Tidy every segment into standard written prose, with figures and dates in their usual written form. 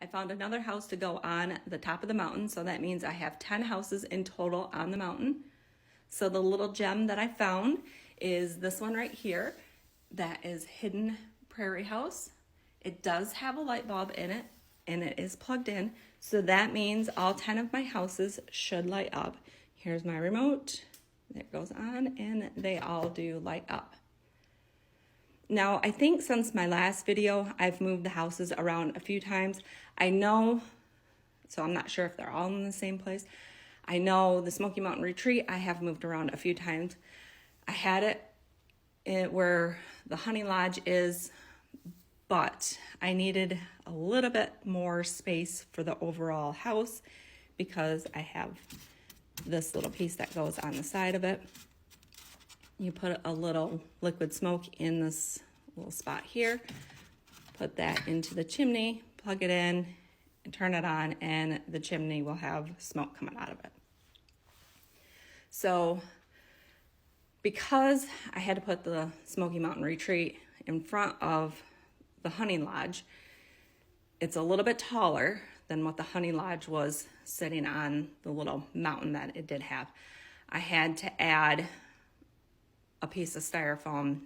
I found another house to go on the top of the mountain, so that means I have 10 houses in total on the mountain. So the little gem that I found is this one right here. That is Hidden Prairie House. It does have a light bulb in it, and it is plugged in, so that means all 10 of my houses should light up. Here's my remote. It goes on, and they all do light up. Now, I think since my last video, I've moved the houses around a few times. I know, so I'm not sure if they're all in the same place. I know the Smoky Mountain Retreat, I have moved around a few times. I had it where the Honey Lodge is, but I needed a little bit more space for the overall house because I have this little piece that goes on the side of it. You put a little liquid smoke in this little spot here, put that into the chimney, plug it in, and turn it on, and the chimney will have smoke coming out of it. So because I had to put the Smoky Mountain Retreat in front of the Honey Lodge, it's a little bit taller than what the Honey Lodge was sitting on the little mountain that it did have. I had to add a piece of styrofoam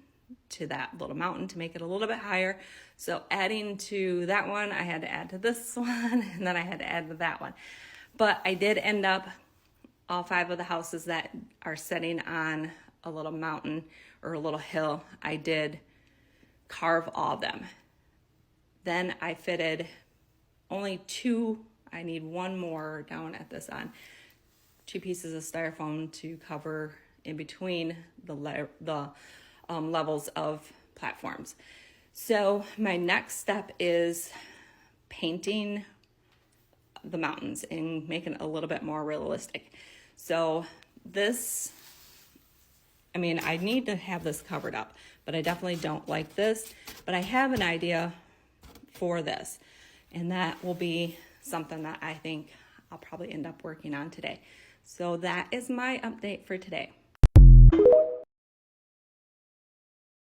to that little mountain to make it a little bit higher. So adding to that one, I had to add to this one, and then I had to add to that one. But I did end up, all 5 of the houses that are sitting on a little mountain or a little hill, I did carve all of them. Then I fitted only 2, I need 1 more down at this end, 2 pieces of styrofoam to cover in between the levels of platforms. So my next step is painting the mountains and making it a little bit more realistic. So this, I mean, I need to have this covered up, but I definitely don't like this, but I have an idea for this, and that will be something that I think I'll probably end up working on today. So that is my update for today.